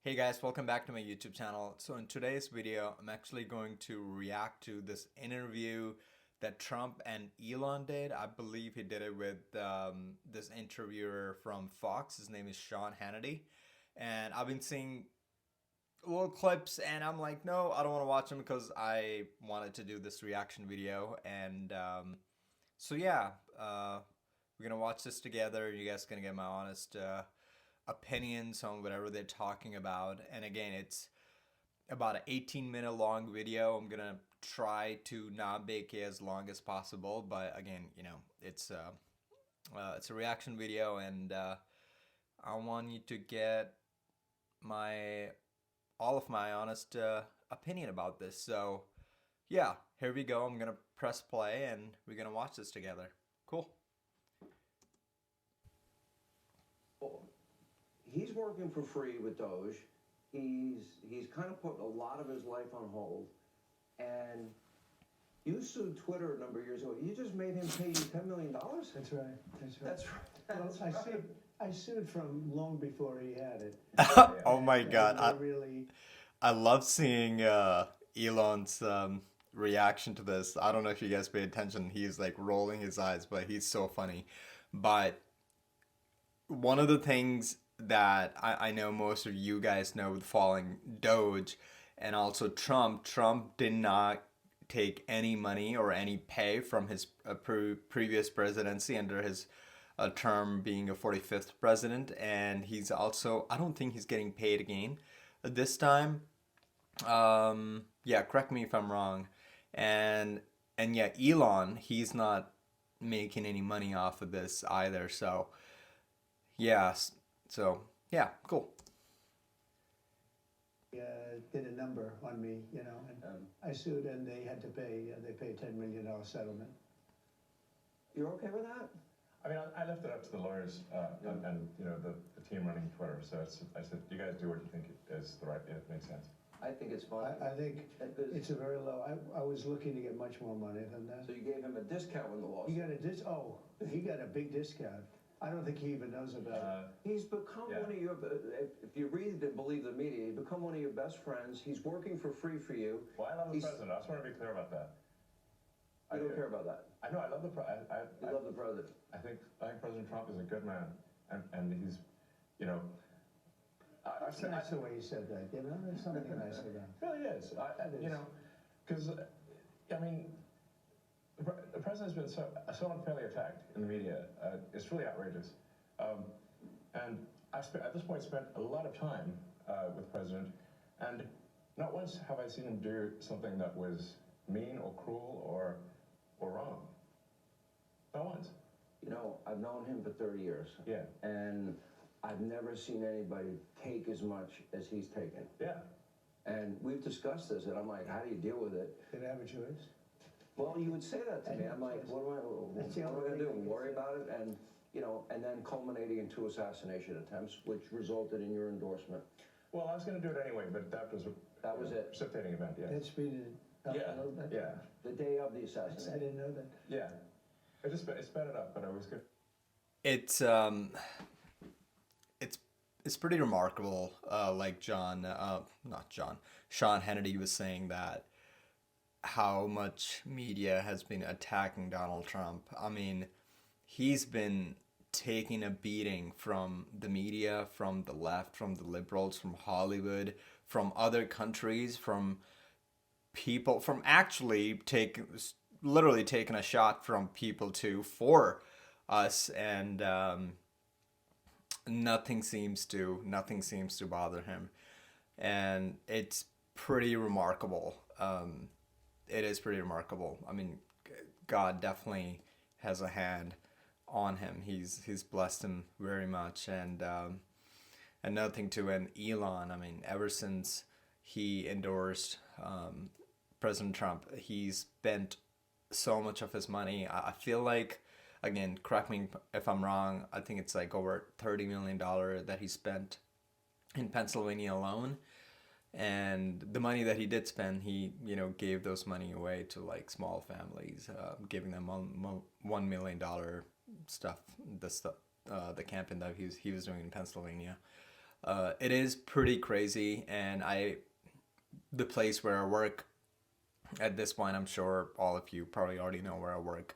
Hey guys, welcome back to my YouTube channel. So in today's video, I'm actually going to react to this interview that Trump and Elon did. I believe he did it with this interviewer from Fox. His name is Sean Hannity. And I've been seeing little clips and I'm like, no, I don't want to watch them because I wanted to do this reaction video. And so yeah, we're gonna watch this together. You guys gonna get my honest opinions on whatever they're talking about. And again, it's about an 18-minute long video. I'm gonna try to not make it as long as possible, but again, it's a reaction video, and I want you to get my all of my honest opinion about this. So yeah, here we go. I'm gonna press play, and we're gonna watch this together. Cool. He's working for free with Doge. He's kind of put a lot of his life on hold. And you sued Twitter a number of years ago. You just made him pay you $10 million? That's right. That's right. That's Well, right. I sued from long before he had it. Oh my God. I love seeing Elon's reaction to this. I don't know if you guys pay attention. He's like rolling his eyes, but he's so funny. But one of the things that I know most of you guys know with following Doge and also Trump did not take any money or any pay from his previous presidency under his term being a 45th president. And he's also, I don't think he's getting paid again this time. Yeah, correct me if I'm wrong. And yeah, Elon, he's not making any money off of this either. So yeah, cool. Did a number on me, and I sued, and they had to pay. They paid $10 million settlement. You're okay with that? I mean, I left it up to the lawyers and the team running Twitter. So I said, you guys do what you think is the right. It makes sense. I think it's fine. I think it's a very low. I was looking to get much more money than that. So you gave him a discount when the lawsuit. He got a Oh, he got a big discount. I don't think he even knows about it. He's become one of your, if you read and believe the media, he's become one of your best friends. He's working for free for you. Well, I love the president. I just want to be clear about that. You don't care about that. I know. I love the president. You love the president. I think President Trump is a good man, and he's, That's the way he said that. There's something nice about it. It really is. Because I mean, the president's been so unfairly attacked in the media. It's really outrageous. And at this point, spent a lot of time with the president, and not once have I seen him do something that was mean or cruel or wrong. Not once. I've known him for 30 years. Yeah. And I've never seen anybody take as much as he's taken. Yeah. And we've discussed this, and I'm like, how do you deal with it? Did I have a choice? Well, you would say that to me. I'm like, what am I going to do? Worry about it? And, and then culminating in 2 assassination attempts, which resulted in your endorsement. Well, I was going to do it anyway, but that was it. Precipitating event. Yeah. That speeded it up a little bit. Yeah. The day of the I assassination. didn't know that. Yeah. It sped it up, but it was good. It's pretty remarkable. Like Sean Hannity was saying that how much media has been attacking Donald Trump. I mean, he's been taking a beating from the media, from the left, from the liberals, from Hollywood, from other countries, from people, from actually literally taking a shot from people too for us, and nothing seems to bother him, and it's pretty remarkable. It is pretty remarkable. I mean, God definitely has a hand on him. He's blessed him very much, and another thing too. And Elon, I mean, ever since he endorsed President Trump, he's spent so much of his money. I feel like, again, correct me if I'm wrong, I think it's like over $30 million that he spent in Pennsylvania alone. And the money that he did spend, he gave those money away to like small families, giving them $1 million stuff, the campaign that he was doing in Pennsylvania. It is pretty crazy, and the place where I work at this point, I'm sure all of you probably already know where I work.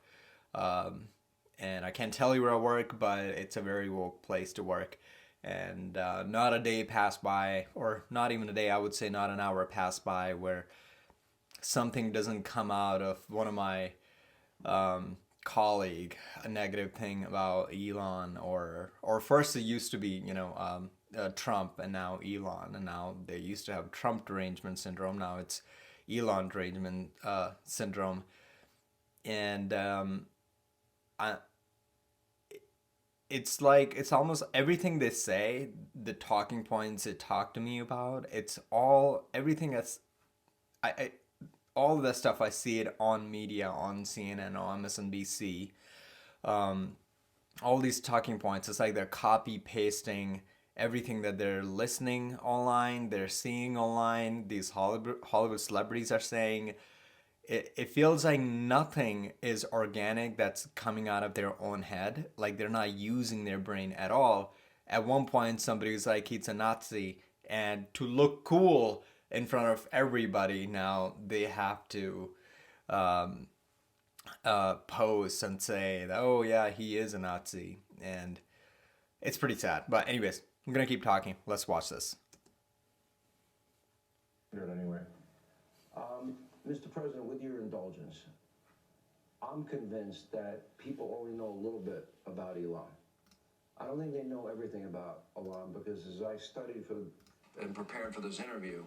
Um, and I can't tell you where I work, but it's a very woke place to work. And not a day passed by, or not even a day, I would say not an hour passed by, where something doesn't come out of one of my colleague, a negative thing about Elon, or first it used to be, Trump, and now Elon, and now they used to have Trump derangement syndrome. Now it's Elon derangement syndrome, and I, it's like it's almost everything they say, the talking points they talk to me about. It's all everything that's I all of that stuff. I see it on media, on CNN, on MSNBC. Um, all these talking points. It's like they're copy pasting everything that they're listening online, they're seeing online. These Hollywood celebrities are saying. It feels like nothing is organic that's coming out of their own head. Like they're not using their brain at all. At one point, somebody was like, he's a Nazi. And to look cool in front of everybody, now they have to um, post and say, that, oh, yeah, he is a Nazi. And it's pretty sad. But, anyways, I'm going to keep talking. Let's watch this. Do it anyway. Mr. President, with your indulgence, I'm convinced that people only know a little bit about Elon. I don't think they know everything about Elon because as I studied and prepared for this interview,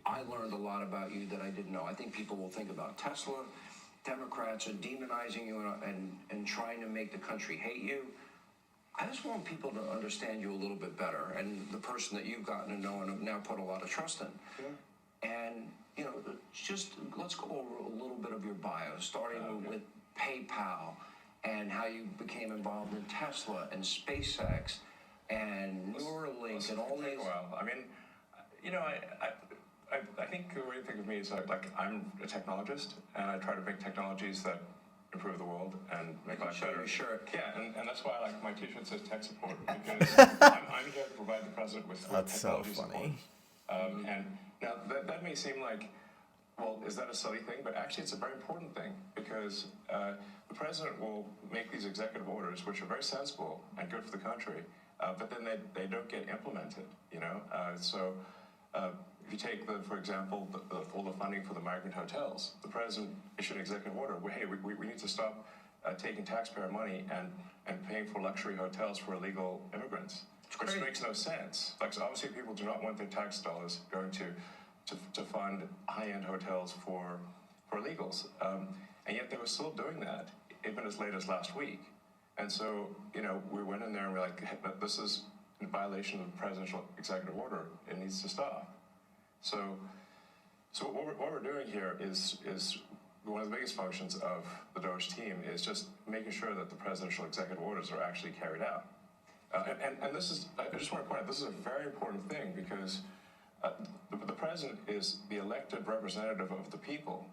I learned a lot about you that I didn't know. I think people will think about Tesla. Democrats are demonizing you and trying to make the country hate you. I just want people to understand you a little bit better and the person that you've gotten to know and have now put a lot of trust in. Yeah. And just let's go over a little bit of your bio, starting with PayPal and how you became involved in Tesla and SpaceX and Neuralink and all these. Well, I mean, I think the way to think of me is like I'm a technologist, and I try to bring technologies that improve the world and make life better. Sure. Yeah, and that's why my T-shirt says tech support, because I'm here to provide the president with That's technology so funny. support. And now that may seem like, well, is that a silly thing? But actually, it's a very important thing because the president will make these executive orders, which are very sensible and good for the country, but then they don't get implemented. If you take for example, all the funding for the migrant hotels, the president issued an executive order where, hey, we need to stop taking taxpayer money and paying for luxury hotels for illegal immigrants, which makes no sense. Like, so obviously, people do not want their tax dollars going to fund high-end hotels for illegals, and yet they were still doing that even as late as last week. And so, we went in there and we're like, hey, this is in violation of the presidential executive order. It needs to stop. So what we're doing here is one of the biggest functions of the Doge team is just making sure that the presidential executive orders are actually carried out. And this is, I just want to point out, this is a very important thing because the president is the elected representative of the people.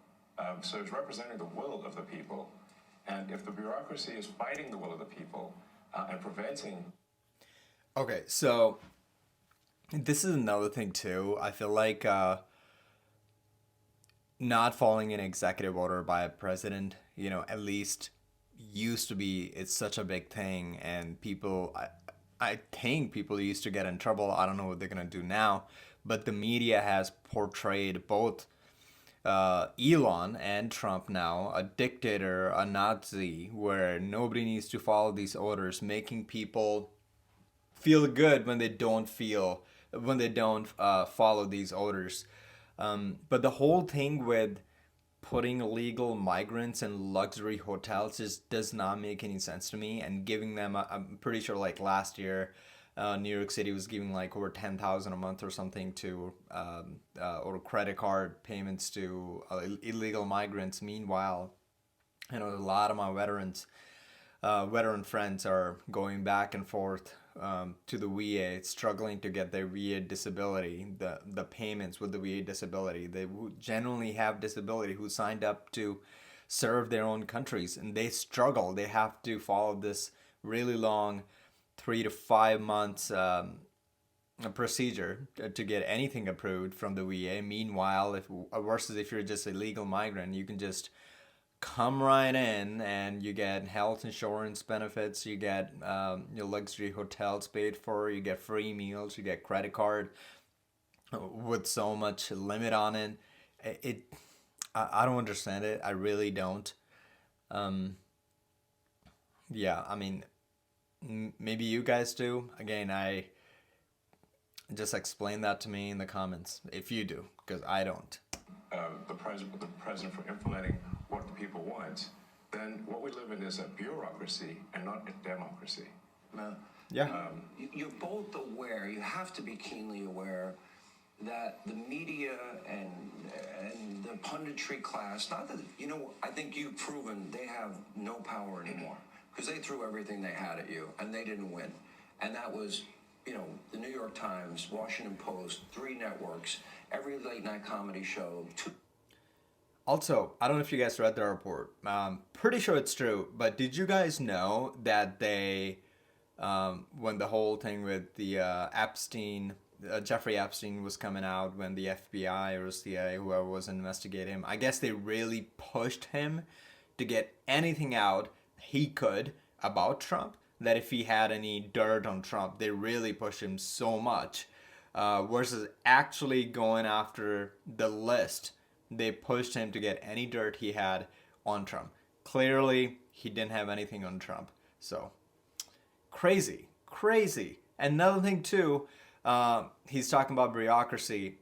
So he's representing the will of the people. And if the bureaucracy is fighting the will of the people and preventing... Okay, so this is another thing too. I feel like not following an executive order by a president, at least used to be, it's such a big thing, and people, I think people used to get in trouble. I don't know what they're gonna do now, but the media has portrayed both Elon and Trump now a dictator, a Nazi, where nobody needs to follow these orders, making people feel good when they don't follow these orders. But the whole thing with putting illegal migrants in luxury hotels just does not make any sense to me, and giving them I'm pretty sure like last year New York City was giving like over $10,000 a month or something to or credit card payments to illegal migrants. Meanwhile, a lot of my veteran friends are going back and forth to the VA, struggling to get their VA disability, the payments with the VA disability. They genuinely have disability who signed up to serve their own countries, and they struggle. They have to follow this really long 3 to 5 months a procedure to get anything approved from the VA. Meanwhile, if versus if you're just a legal migrant, you can just come right in and you get health insurance benefits, you get your luxury hotels paid for, you get free meals, you get credit card with so much limit on it. I don't understand it. I really don't. Yeah, I mean, maybe you guys do. Again, I just explain that to me in the comments if you do, because I don't. The president for implementing what the people want, then what we live in is a bureaucracy and not a democracy. Yeah. You're both aware, you have to be keenly aware that the media and the punditry class, not that, I think you've proven they have no power anymore because they threw everything they had at you and they didn't win. And that was, the New York Times, Washington Post, 3 networks, every late night comedy show. Also, I don't know if you guys read the report. Pretty sure it's true, but did you guys know that they, when the whole thing with the Jeffrey Epstein was coming out, when the FBI or CIA, whoever was investigating him, I guess they really pushed him to get anything out he could about Trump, that if he had any dirt on Trump, they really pushed him so much, versus actually going after the list. They pushed him to get any dirt he had on Trump. Clearly, he didn't have anything on Trump. So, crazy. Another thing too, he's talking about bureaucracy.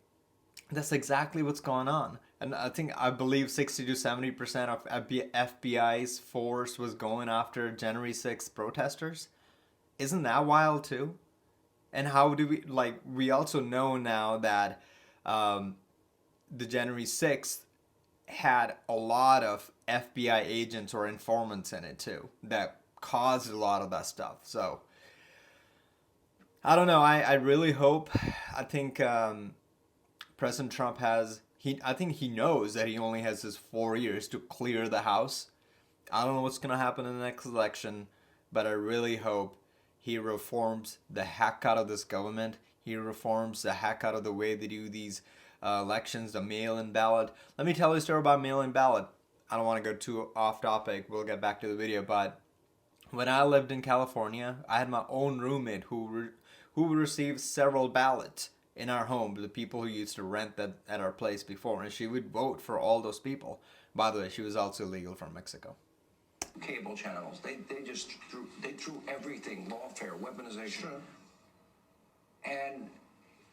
That's exactly what's going on. And I believe 60 to 70% of FBI's force was going after January 6th protesters. Isn't that wild too? And how do we also know now that the January 6th had a lot of FBI agents or informants in it too that caused a lot of that stuff. So I don't know. I really hope. I think President Trump I think he knows that he only has his 4 years to clear the House. I don't know what's going to happen in the next election, but I really hope he reforms the heck out of this government. He reforms the heck out of the way they do these elections, the mail-in ballot. Let me tell you a story about mail-in ballot. I don't want to go too off topic. We'll get back to the video, but when I lived in California, I had my own roommate who received several ballots in our home, the people who used to rent that at our place before, and she would vote for all those people. By the way, she was also legal from Mexico. Cable channels, they just threw everything, lawfare, weaponization. Sure. And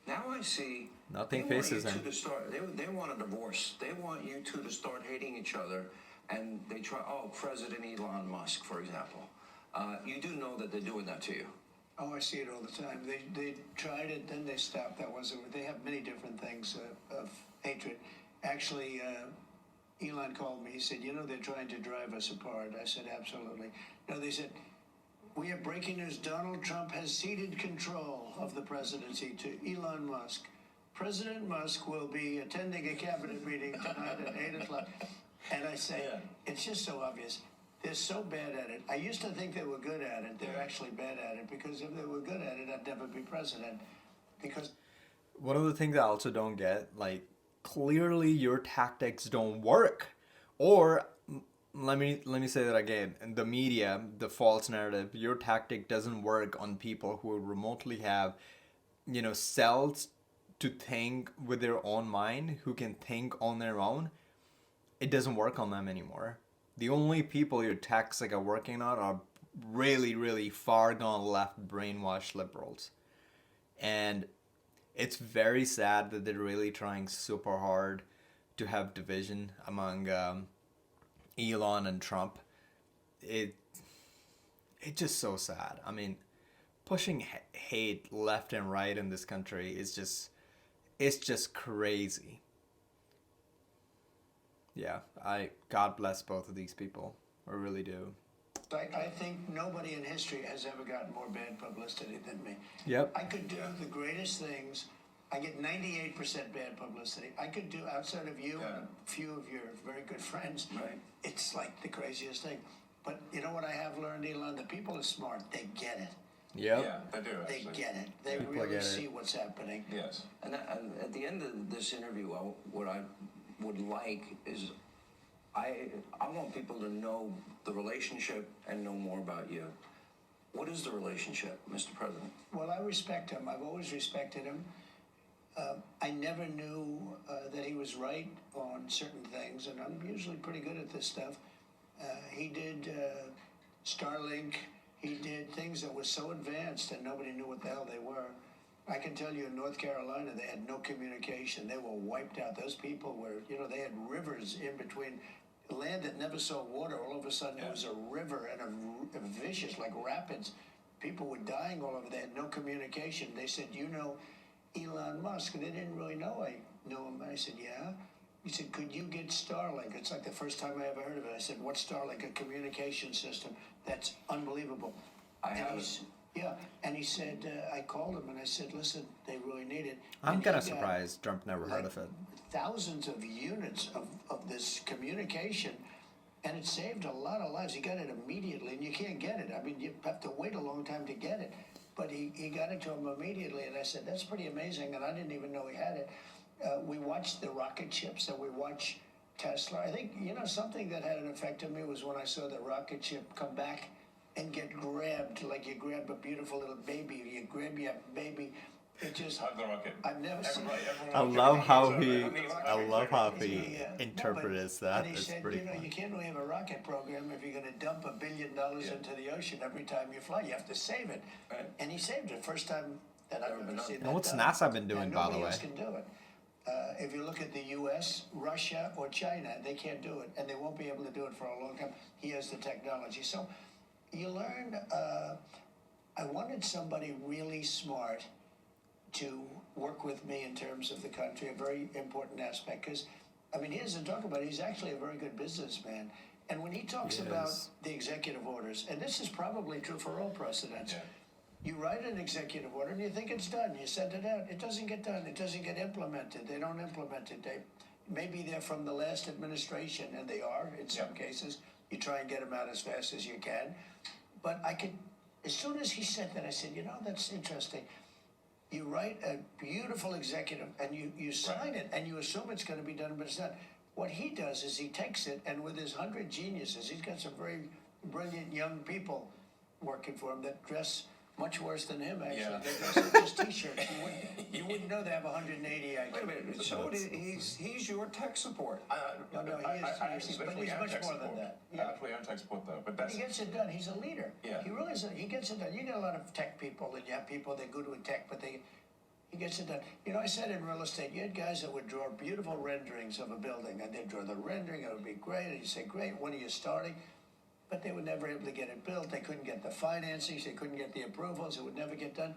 now I see nothing faces him. They want a divorce. They want you two to start hating each other, and they try. Oh, President Elon Musk, for example. You do know that they're doing that to you. Oh, I see it all the time. They tried it, then they stopped. That wasn't. They have many different things of hatred. Actually, Elon called me. He said, they're trying to drive us apart. I said, absolutely. No, they said, we have breaking news. Donald Trump has ceded control of the presidency to Elon Musk. President Musk will be attending a cabinet meeting tonight at 8 o'clock. And I say, it's just so obvious. They're so bad at it. I used to think they were good at it. They're actually bad at it, because if they were good at it, I'd never be president. Because one of the things I also don't get, clearly your tactics don't work. Or let me say that again. The media, the false narrative, your tactic doesn't work on people who remotely have, cells to think with their own mind, who can think on their own. It doesn't work on them anymore. The only people your tactics are working on are really, really far gone left brainwashed liberals. And it's very sad that they're really trying super hard to have division among Elon and Trump. It's just so sad. I mean, pushing hate left and right in this country is just crazy. Yeah, God bless both of these people. I really do. I think nobody in history has ever gotten more bad publicity than me. Yep. I could do the greatest things. I get 98% bad publicity. I could do, outside of you and a few of your very good friends, it's like the craziest thing. But you know what I have learned, Elon? The people are smart. They get it. Yep. Yeah, they do. They Actually. get it. They People really get it. see what's happening. Yes. And at the end of this interview, what I would like is I want people to know the relationship and know more about you. What is the relationship, Mr. President? Well, I respect him. I've always respected him. I never knew that he was right on certain things, and I'm usually pretty good at this stuff. He did Starlink. He did things that were so advanced and nobody knew what the hell they were. I can tell you in North Carolina, they had no communication. They were wiped out. Those people were, they had rivers in between. Land that never saw water, all of a sudden it was a river and a vicious, like rapids. People were dying all over. They had no communication. They said, Elon Musk? And they didn't really know I knew him. And I said, yeah. He said, could you get Starlink? It's like the first time I ever heard of it. I said, what's Starlink? A communication system. That's unbelievable. I have it. Yeah, and he said, I called him and I said, listen, they really need it. I'm And kind he of got, surprised Trump never heard of it. thousands of units of this communication, and it saved a lot of lives. He got it immediately, and you can't get it. I mean, you have to wait a long time to get it. But he got it to him immediately, and I said, that's pretty amazing, and I didn't even know he had it. We watched the rocket ships, and we watched Tesla. I think, something that had an effect on me was when I saw the rocket ship come back and get grabbed, like you grab a beautiful little baby, you grab your baby. It just, Hug the rocket. I've never seen I love how he interprets that. And he It's said, pretty you funny. can't really have a rocket program if you're going to dump $1 billion into the ocean every time you fly. You have to save it. Right. And he saved it. First time that I've ever seen that. And what's done. NASA been doing, And by the nobody way? else can do it. If you look at the U.S., Russia, or China, they can't do it, and they won't be able to do it for a long time. He has the technology. So you learn. I wanted somebody really smart to work with me in terms of the country, a very important aspect, because, he doesn't talk about it. He's actually a very good businessman. And when he talks about the executive orders, and this is probably true for all presidents, you write an executive order and you think it's done. You send it out. It doesn't get done. It doesn't get implemented. They don't implement it. Maybe they're from the last administration, and they are in some cases. You try and get them out as fast as you can. But as soon as he said that, I said, that's interesting. You write a beautiful executive, and you sign it, and you assume it's going to be done, but it's not. What he does is he takes it, and with his 100 geniuses, he's got some very brilliant young people working for him that dress much worse than him, actually. Yeah. They dress in just T-shirts. You wouldn't know they have 180 IQ. Wait a minute. So he's your tech support. No, he is. I actually But he's am much tech more support. than that. I actually am tech support, though. But But he gets it done. He's a leader. Yeah. He really is. He gets it done. You get a lot of tech people, and you have people that are good with tech, but he gets it done. I said in real estate, you had guys that would draw beautiful renderings of a building, and they'd draw the rendering, it would be great, and you say, great, when are you starting? But they were never able to get it built. They couldn't get the financing. They couldn't get the approvals. It would never get done.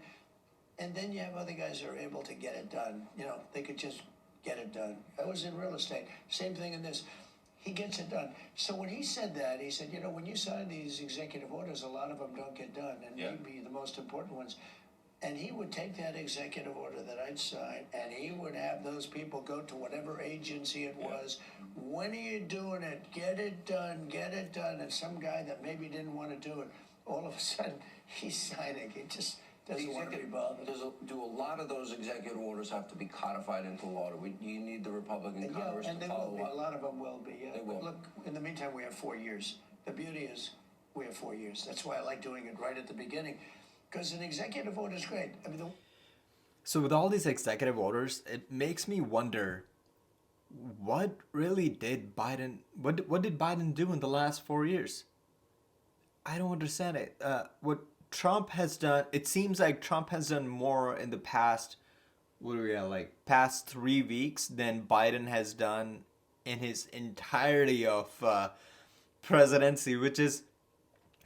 And then you have other guys that are able to get it done. They could just get it done. I was in real estate. Same thing in this. He gets it done. So when he said that, he said, when you sign these executive orders, a lot of them don't get done, and maybe the most important ones. And he would take that executive order that I'd signed, and he would have those people go to whatever agency it was. When are you doing it? Get it done, get it done. And some guy that maybe didn't want to do it, all of a sudden, he's signing. He just doesn't want to be bothered. Do a lot of those executive orders have to be codified into law? Do you need the Republican Congress and to they will follow be. up? A lot of them will be. They will. But look, in the meantime, we have 4 years. The beauty is we have 4 years. That's why I like doing it right at the beginning, because an executive order is great. So with all these executive orders, it makes me wonder, what really did Biden, what did Biden do in the last 4 years? I don't understand it. What Trump has done, it seems like Trump has done more in the past, past 3 weeks than Biden has done in his entirety of presidency, which is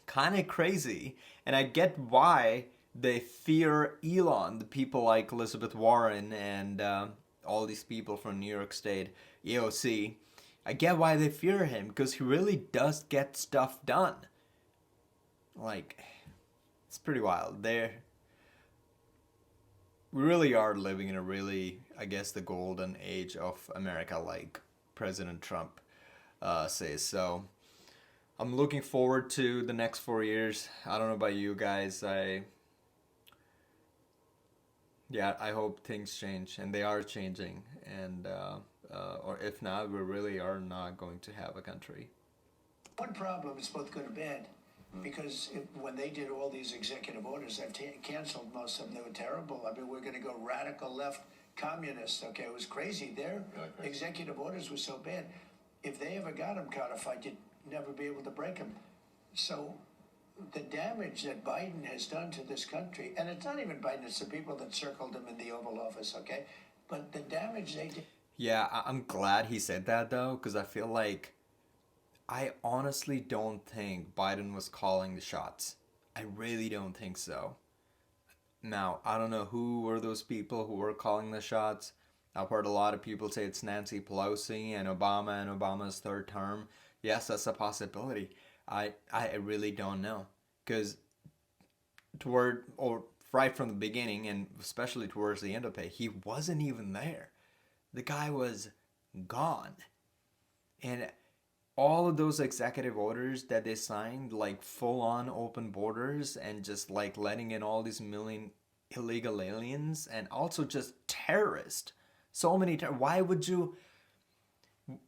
kind of crazy. And I get why they fear Elon, the people like Elizabeth Warren and all these people from New York State, AOC. I get why they fear him, because he really does get stuff done. It's pretty wild. We really are living in a really, I guess, the golden age of America, like President Trump says. So I'm looking forward to the next 4 years. I don't know about you guys. Yeah, I hope things change, and they are changing. And or if not, we really are not going to have a country. One problem is both good and bad, because when they did all these executive orders, they've canceled most of them. They were terrible. I mean, we're going to go radical left communists. Okay, it was crazy. Their executive orders were so bad. If they ever got them codified, you'd never be able to break them. So the damage that Biden has done to this country, and it's not even Biden, it's the people that circled him in the Oval Office, okay? But the damage they did. Yeah, I'm glad he said that though, because I feel like I honestly don't think Biden was calling the shots. I really don't think so. Now, I don't know who were those people who were calling the shots. I've heard a lot of people say it's Nancy Pelosi and Obama and Obama's third term. Yes, that's a possibility. I really don't know. Because toward, or right from the beginning, and especially towards the end of it, he wasn't even there. The guy was gone. And all of those executive orders that they signed, like full on open borders and just like letting in all these million illegal aliens and also just terrorists. So many why would you,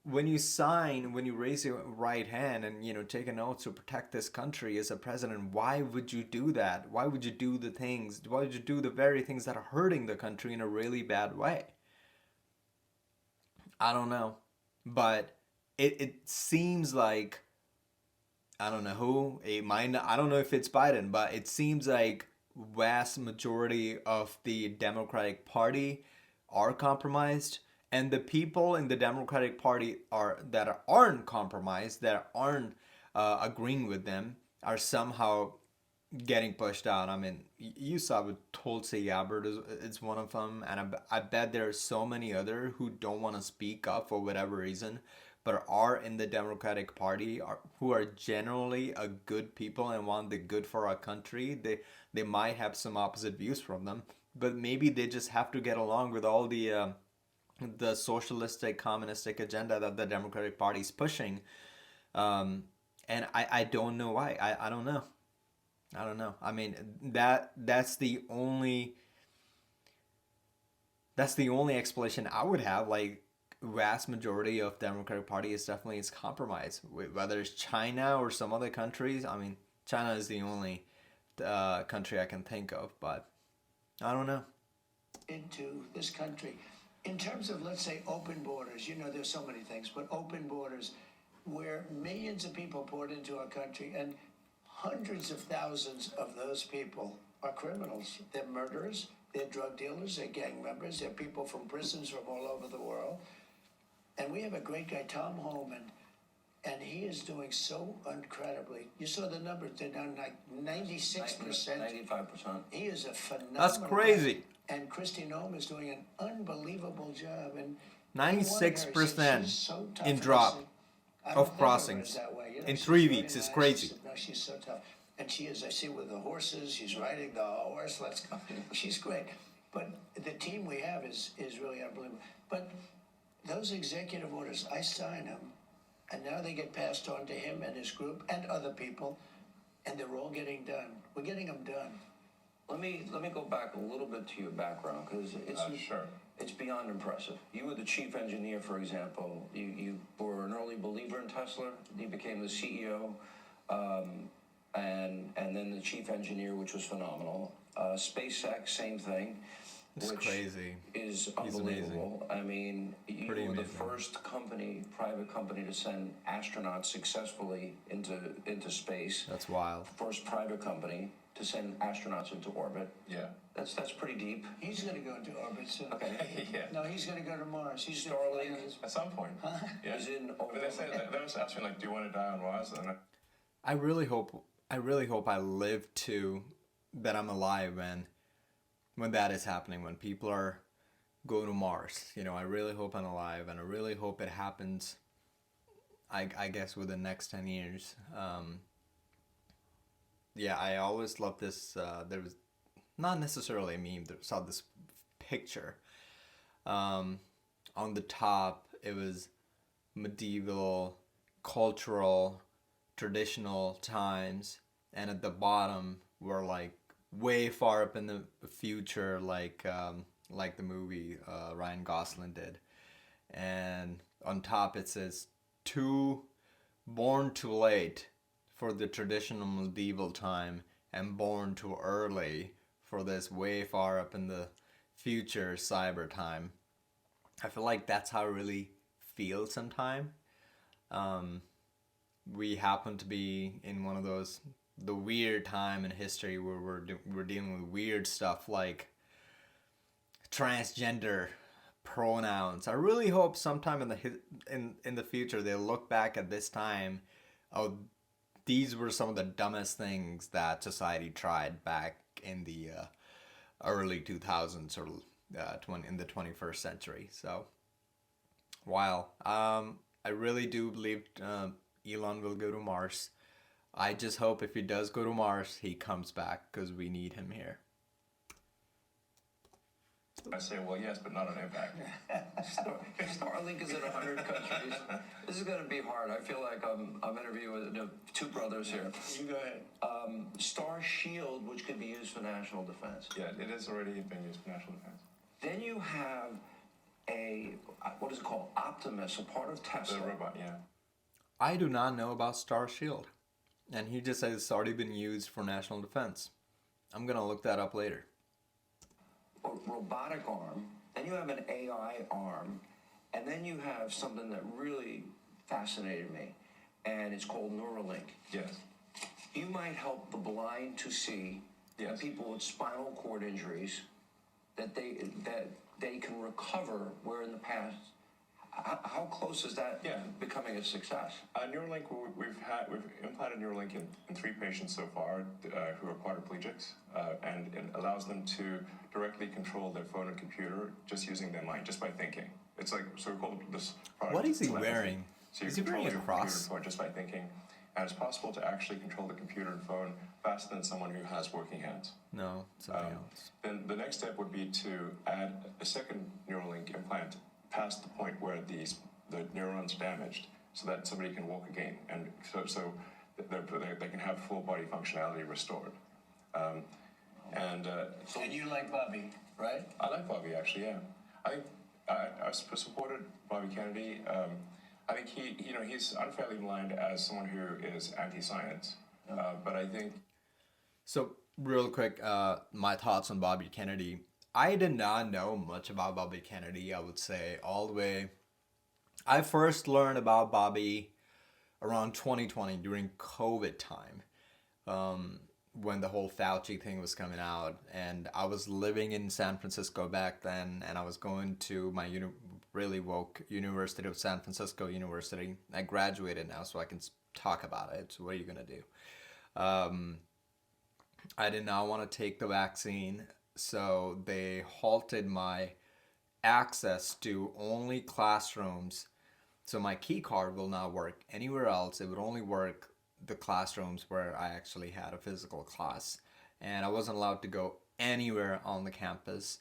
when you sign, when you raise your right hand and take an oath to protect this country as a president, why would you do that? Why would you do the things? Why would you do the very things that are hurting the country in a really bad way? I don't know, but it seems like, I don't know who, it might not, I don't know if it's Biden, but it seems like vast majority of the Democratic Party are compromised, and the people in the Democratic Party aren't compromised, that aren't agreeing with them, are somehow getting pushed out. I mean, you saw with Tulsi Gabbard is one of them, and I bet there are so many other who don't want to speak up for whatever reason, but are in the Democratic Party, who are generally a good people and want the good for our country. They might have some opposite views from them, but maybe they just have to get along with all the socialistic, communistic agenda that the Democratic Party is pushing. And I don't know why. I don't know. I don't know. I mean, that's the only explanation I would have. Like, vast majority of Democratic Party is definitely is compromise. Whether it's China or some other countries. I mean, China is the only country I can think of, but I don't know. Into this country, in terms of, let's say, open borders, there's so many things, but open borders where millions of people poured into our country, and hundreds of thousands of those people are criminals. They're murderers, they're drug dealers, they're gang members, they're people from prisons from all over the world. And we have a great guy, Tom Homan, and he is doing so incredibly. You saw the numbers, they're down like 96%. 95%. He is a phenomenal That's crazy. guy. And Kristi Noem is doing an unbelievable job. And 96% in drop of crossings in 3 weeks is crazy. No, she's so tough. And she is, I see with the horses, she's riding the horse, let's go. She's great. But the team we have is really unbelievable. But those executive orders, I sign them, and now they get passed on to him and his group and other people, and they're all getting done. We're getting them done. Let me go back a little bit to your background, because it's beyond impressive. You were the chief engineer, for example. You were an early believer in Tesla. You became the CEO, and then the chief engineer, which was phenomenal. SpaceX, same thing. It's crazy. Is unbelievable. I mean, you Pretty were amazing. the first private company to send astronauts successfully into space. That's wild. First private company to send astronauts into orbit. Yeah. That's pretty deep. He's going to go into orbit soon. Okay. Yeah. No, he's going to go to Mars. He's Starlink. At some point. Yeah. Is in But they was asking, like, do you want to die on Mars? And I really hope I live to that I'm alive when that is happening, when people are going to Mars. I really hope I'm alive, and I really hope it happens, I guess, within the next 10 years. Yeah, I always loved this. There was not necessarily a meme. There saw this picture. On the top, it was medieval, cultural, traditional times, and at the bottom were like way far up in the future, like the movie Ryan Gosling did. And on top it says, too born too late for the traditional medieval time and born too early for this way far up in the future cyber time. I feel like that's how I really feel sometime. We happen to be in one of those, the weird time in history where we're dealing with weird stuff like transgender pronouns. I really hope sometime in the future they'll look back at this time. Oh, these were some of the dumbest things that society tried back in the early 2000s or in the 21st century. So, while I really do believe Elon will go to Mars. I just hope if he does go to Mars, he comes back because we need him here. I say, well, yes, but not on impact. Starlink is in 100 countries. This is going to be hard. I feel like I'm interviewing two brothers here. You go ahead. Star Shield, which could be used for national defense. Yeah, it is already being used for national defense. Then you have what is it called? Optimus, a part of Tesla. The robot, yeah. I do not know about Star Shield. And he just says it's already been used for national defense. I'm going to look that up later. A robotic arm, then you have an AI arm, and then you have something that really fascinated me, and it's called Neuralink. Yes. You might help the blind to see, Yes. and people with spinal cord injuries, that they can recover where in the past. How close is that becoming a success? Neuralink, we've implanted Neuralink in 3 patients so far who are quadriplegics, and it allows them to directly control their phone and computer just using their mind, just by thinking. It's like, so we call this product. What is he telepathy. wearing? So Is he wearing a your cross? computer and phone just by thinking, and it's possible to actually control the computer and phone faster than someone who has working hands. No, something else. Then the next step would be to add a second Neuralink implant past the point where the neurons are damaged, so that somebody can walk again, and so they can have full body functionality restored. And you like Bobby, right? I like Bobby, actually. Yeah, I supported Bobby Kennedy. I think he's unfairly maligned as someone who is anti-science, but I think. So real quick, my thoughts on Bobby Kennedy. I did not know much about Bobby Kennedy, I would say, all the way. I first learned about Bobby around 2020 during COVID time, when the whole Fauci thing was coming out. And I was living in San Francisco back then, and I was going to my really woke University of San Francisco University. I graduated now, so I can talk about it. So what are you going to do? I did not want to take the vaccine. So they halted my access to only classrooms. So my key card will not work anywhere else. It would only work the classrooms where I actually had a physical class. And I wasn't allowed to go anywhere on the campus.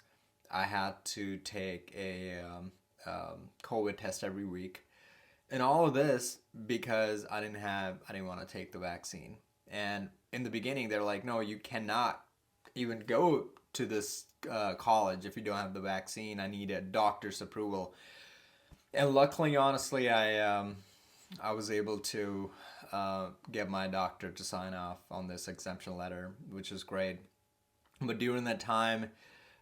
I had to take a COVID test every week. And all of this because I didn't want to take the vaccine. And in the beginning, they're like, no, you cannot even go to this college if you don't have the vaccine. I need a doctor's approval. And luckily, honestly, I was able to get my doctor to sign off on this exemption letter, which is great. But during that time,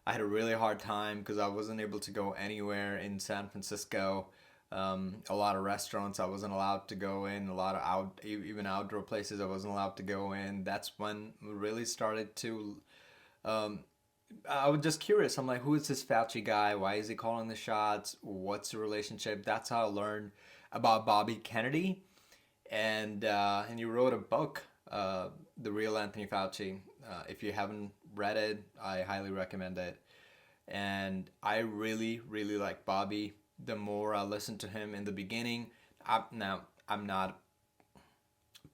I had a really hard time because I wasn't able to go anywhere in San Francisco. A lot of restaurants I wasn't allowed to go in. A lot of even outdoor places I wasn't allowed to go in. That's when we really started to. I was just curious. I'm like, who is this Fauci guy? Why is he calling the shots? What's the relationship? That's how I learned about Bobby Kennedy. And he wrote a book, The Real Anthony Fauci. If you haven't read it, I highly recommend it. And I really, really like Bobby. The more I listened to him in the beginning, I'm not.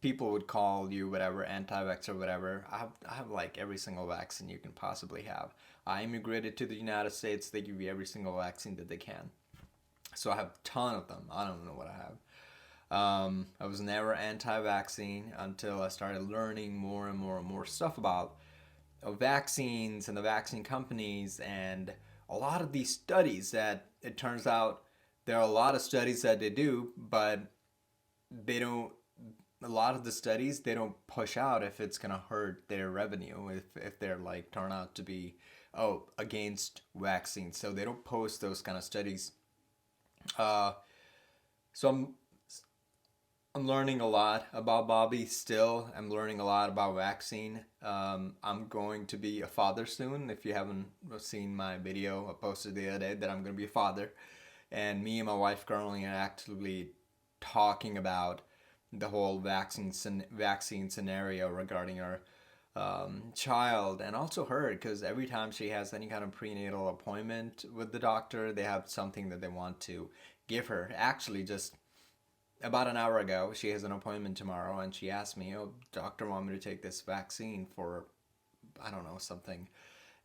People would call you whatever, anti-vax or whatever. I have like every single vaccine you can possibly have. I immigrated to the United States. They give you every single vaccine that they can. So I have a ton of them. I don't know what I have. I was never anti-vaccine until I started learning more and more and more stuff about of vaccines and the vaccine companies and a lot of these studies that it turns out there are a lot of studies that they do, but they don't. A lot of the studies they don't push out if it's gonna hurt their revenue if they're like turn out to be against vaccines, so they don't post those kind of studies. Uh, so I'm learning a lot about Bobby still. I'm learning a lot about vaccine. I'm going to be a father soon. If you haven't seen my video I posted the other day that I'm going to be a father, and me and my wife currently are actively talking about the whole vaccine scenario regarding our child and also her, because every time she has any kind of prenatal appointment with the doctor, they have something that they want to give her. Actually, just about an hour ago, she has an appointment tomorrow, and she asked me, "Oh, doctor, want me to take this vaccine for, I don't know, something."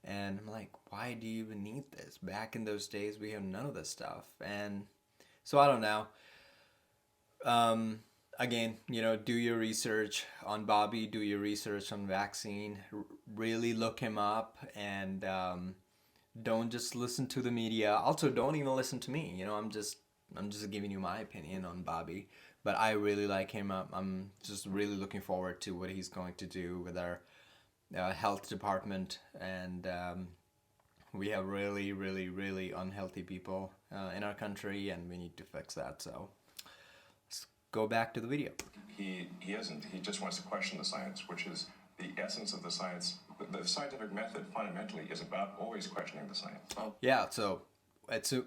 And I'm like, "Why do you even need this? Back in those days, we have none of this stuff." And so I don't know. Again, do your research on Bobby, do your research on vaccine, really look him up, and don't just listen to the media. Also, don't even listen to me. I'm just giving you my opinion on Bobby, but I really like him. I'm just really looking forward to what he's going to do with our health department, and we have really, really, really unhealthy people in our country, and we need to fix that. So let's go back to the video. He isn't. He just wants to question the science, which is the essence of the science. The scientific method fundamentally is about always questioning the science. Yeah, so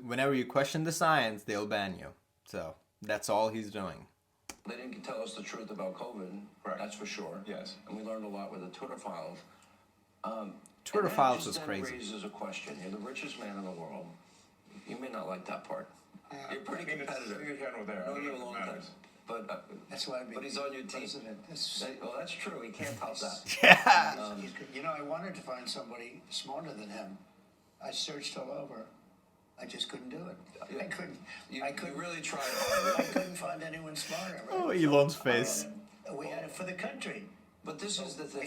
whenever you question the science, they'll ban you. So that's all he's doing. They didn't tell us the truth about COVID, Correct. That's for sure. Yes. And we learned a lot with the Twitter files. Twitter files is crazy. That raises a question. You're the richest man in the world. You may not like that part. You're pretty competitive. You're here or there. No, you're a long time. But That's why but he's on your team. Well, that's true. He can't top that. Yeah. I wanted to find somebody smarter than him. I searched all over. I just couldn't do it. Yeah. I couldn't. You really tried hard. I couldn't find anyone smarter. Right? Oh, Elon's face. We had it for the country. But this is the thing.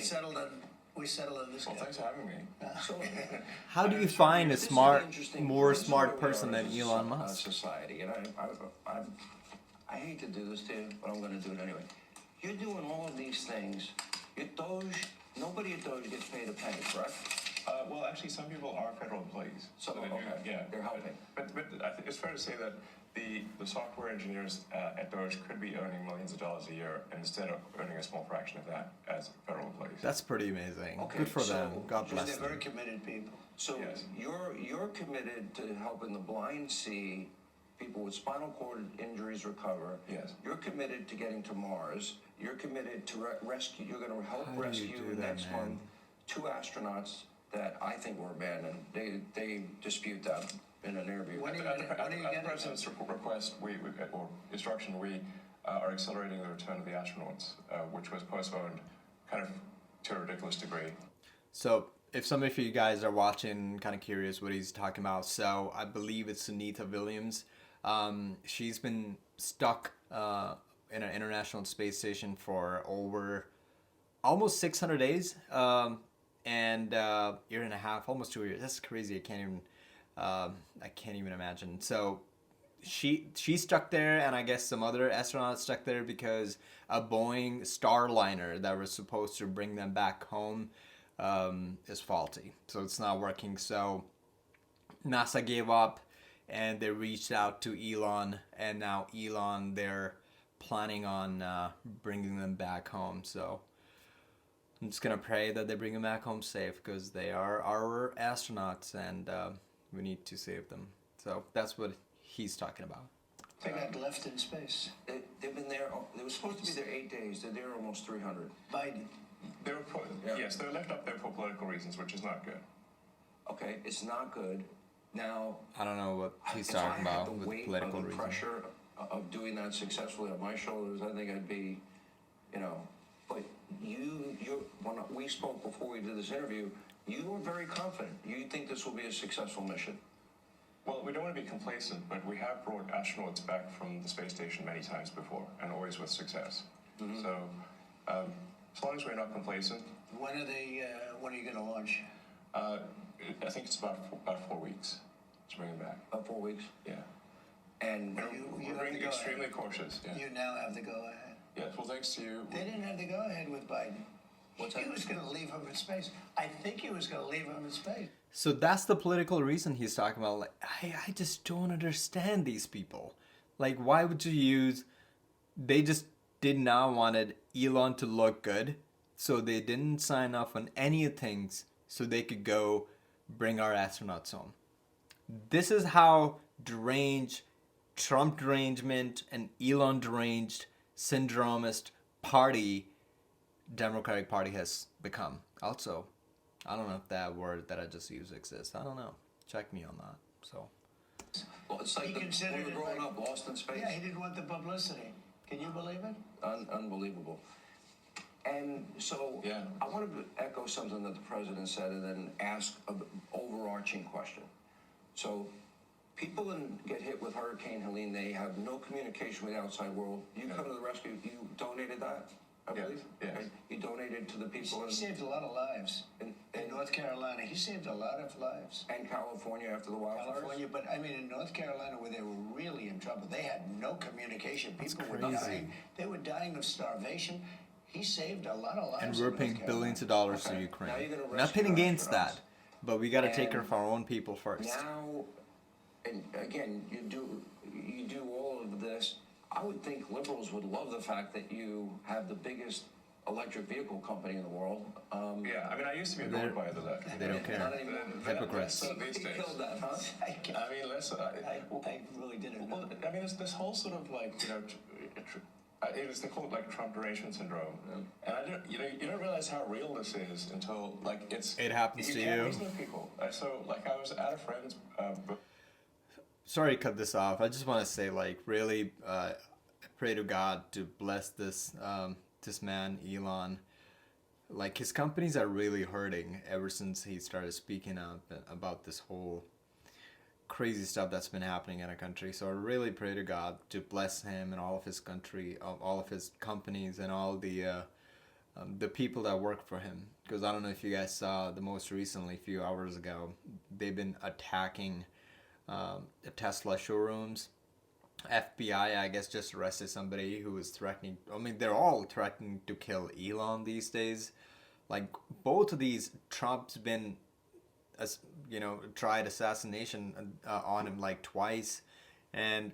We settled on this Well, guy. thanks for having me. So, How do you find a this is more interesting. smart This is person where than we are Elon as a Musk? society, and I hate to do this to you, but I'm going to do it anyway. You're doing all of these things. Nobody at Doge gets paid a penny, correct? Well, actually, some people are federal employees. So, they do, okay. Yeah, They're helping. But I think it's fair to say that the software engineers at Doge could be earning millions of dollars a year instead of earning a small fraction of that as federal employees. That's pretty amazing. Okay, Good for so- them. God Because bless they're very them. committed people. So Yes. you're committed to helping the blind see, people with spinal cord injuries recover. Yes. You're committed to getting to Mars. You're committed to rescue. You're going to help How do you rescue do that, next man? month 2 astronauts that I think were abandoned. They dispute that in an interview. When are you At getting the president's request, or instruction, we are accelerating the return of the astronauts, which was postponed kind of to a ridiculous degree. So, if some of you guys are watching, kind of curious what he's talking about, so I believe it's Sunita Williams. She's been stuck in an International Space Station for over almost 600 days, and year and a half, almost 2 years. That's crazy. I can't even imagine. So she's stuck there, and I guess some other astronauts stuck there because a Boeing Starliner that was supposed to bring them back home is faulty, so it's not working. So NASA gave up, and they reached out to Elon, and now Elon, they're planning on bringing them back home. So I'm just gonna pray that they bring them back home safe, because they are our astronauts, and we need to save them. So that's what he's talking about. They got left in space. They've been there. They were supposed to be there 8 days. They're there almost 300. Biden. They were Yeah. Yes, they were left up there for political reasons, which is not good. Okay, it's not good. Now, I don't know what he's if talking I had about the with weight political of the reasons. pressure of doing that successfully on my shoulders, I think I'd be, But when we spoke before we did this interview, you were very confident. You think this will be a successful mission. Well, we don't want to be complacent, but we have brought astronauts back from the space station many times before, and always with success. So, as long as we're not complacent, When are they? When are you going to launch? I think it's about 4 weeks to bring him back. About 4 weeks. Yeah. And You We're being extremely cautious. Yeah. You now have the go-ahead. Yes. Well, thanks to you. They didn't have the go-ahead with Biden. what's that? He was going to leave him in space. I think he was going to leave him in space. So that's the political reason he's talking about. Like, I just don't understand these people. Like, why would you use? They just did not wanted Elon to look good, so they didn't sign off on any things so they could go bring our astronauts home. This is how deranged, Trump derangement, and Elon deranged syndromist party, Democratic Party has become. Also, I don't know if that word that I just used exists. I don't know. Check me on that. So. Well, it's like He when considered we it were growing like- up, Lost in Space. Yeah, he didn't want the publicity. Can you believe it? Unbelievable. And so Yeah. I want to echo something that the president said and then ask an overarching question. So people get hit with Hurricane Helene, they have no communication with the outside world. You come to the rescue, you donated that, I Yes, believe? yes. Okay. You donated to the people He saved a lot of lives in North Carolina. He saved a lot of lives. and California after the wildfires. California, but I mean, in North Carolina, where they were really in trouble, they had no communication. People were crazy. dying. They were dying of starvation. He saved a lot of lives. And in we're North paying Carolina. billions of dollars to Okay. Ukraine. Now you're gonna rescue Nothing our against astronauts. that, but we got to take care And of our own people first. Now, and again, you do all of this. I would think liberals would love the fact that you have the biggest electric vehicle company in the world. Yeah. I mean, I used to be annoyed by the left. They don't care. Not anymore. Hypocrites. So these He days. killed that, huh? I mean, listen. I really didn't know. Well, I mean, this whole sort of like, they call it like Trump derangement syndrome, and I don't, you don't realize how real this is until like It happens to can't you. reason with people. So like I was at a friend's. Sorry to cut this off. I just want to say, like, really pray to God to bless this this man, Elon. Like, his companies are really hurting ever since he started speaking up about this whole crazy stuff that's been happening in our country. So I really pray to God to bless him and all of his country, all of his companies, and all the people that work for him. Because I don't know if you guys saw the most recently, a few hours ago, they've been attacking Tesla showrooms. FBI, I guess, just arrested somebody who was threatening. I mean, they're all threatening to kill Elon these days. Like, both of these, Trump's been, tried assassination on him like twice, and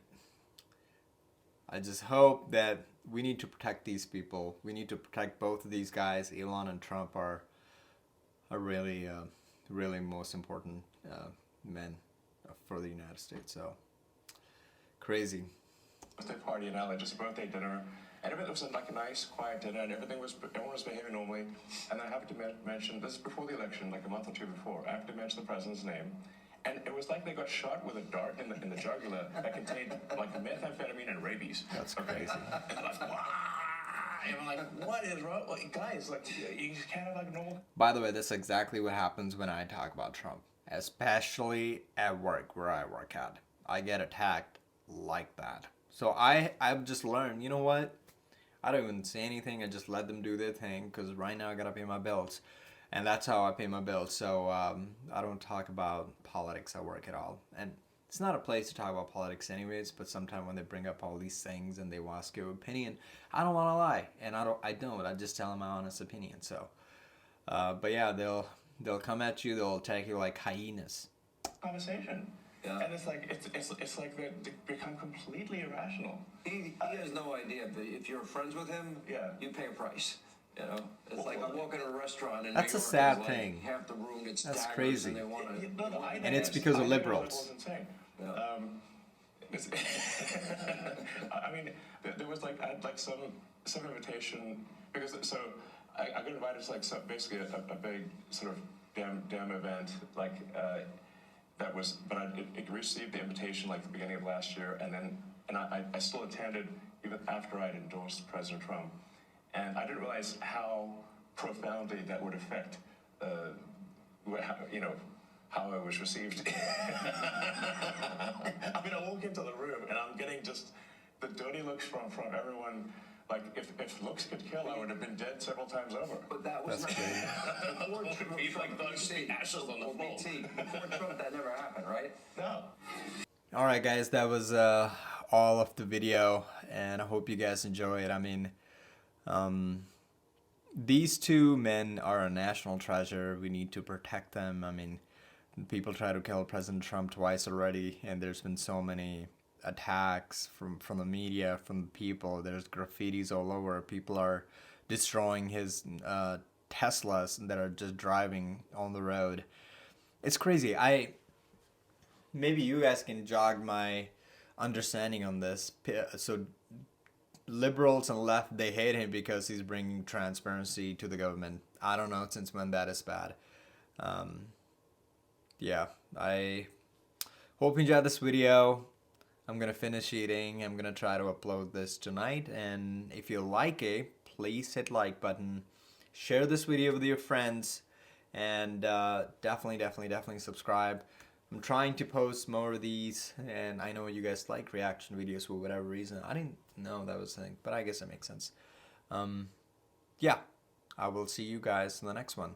I just hope that we need to protect these people. We need to protect both of these guys. Elon and Trump are really, really most important men for the United States. So crazy. Birthday party in LA, just a birthday dinner, and everything was like a nice, quiet dinner, and everyone was behaving normally. And I happened to mention, this is before the election, like a month or two before, I happened to mention the president's name, and it was like they got shot with a dart in the jugular that contained like methamphetamine and rabies. That's crazy. And I'm like, wow! And I'm like, what is wrong? Like, guys, like, you can't have like normal. By the way, that's exactly what happens when I talk about Trump, especially at work where I work at. I get attacked like that. So I've just learned, you know what? I don't even say anything. I just let them do their thing because right now I gotta pay my bills, and that's how I pay my bills. So I don't talk about politics at work at all, and it's not a place to talk about politics anyways. But sometimes when they bring up all these things and they want to ask your opinion, I don't want to lie, and I don't. I just tell them my honest opinion. So, but yeah, they'll come at you. They'll attack you like hyenas. Conversation. Yeah. And it's like it's like they become completely irrational. He has no idea, but if you're friends with him, Yeah. you pay a price. You know, it's like I walk in a restaurant and That's a sad thing. Half the room gets That's daggers crazy. and they want to. No, I And it's know. because of I know liberals. It was insane. Yeah. I mean, there was like I had like some invitation because so I got invited to like basically a big sort of damn event like that was, but I received the invitation like the beginning of last year, and I still attended even after I had endorsed President Trump, and I didn't realize how profoundly that would affect how I was received. I mean, I walk into the room and I'm getting just the dirty looks from everyone. Like, if looks could kill, I would have been dead several times over. But that was That's not before Trump. Be like those ashes on the floor. BT, before Trump, that never happened, right? No. All right, guys, that was all of the video, and I hope you guys enjoy it. I mean, these two men are a national treasure. We need to protect them. I mean, people try to kill President Trump twice already, and there's been so many attacks from the media, from the people. There's graffitis all over. People are destroying his Teslas that are just driving on the road. It's crazy. Maybe you guys can jog my understanding on this. So liberals and left, they hate him because he's bringing transparency to the government. I don't know since when that is bad. Yeah, I hope you enjoyed this video. I'm gonna finish eating. I'm gonna try to upload this tonight, and if you like it, please hit like button, share this video with your friends, and definitely subscribe. I'm trying to post more of these, and I know you guys like reaction videos for whatever reason. I didn't know that was a thing, but I guess it makes sense. Yeah, I will see you guys in the next one.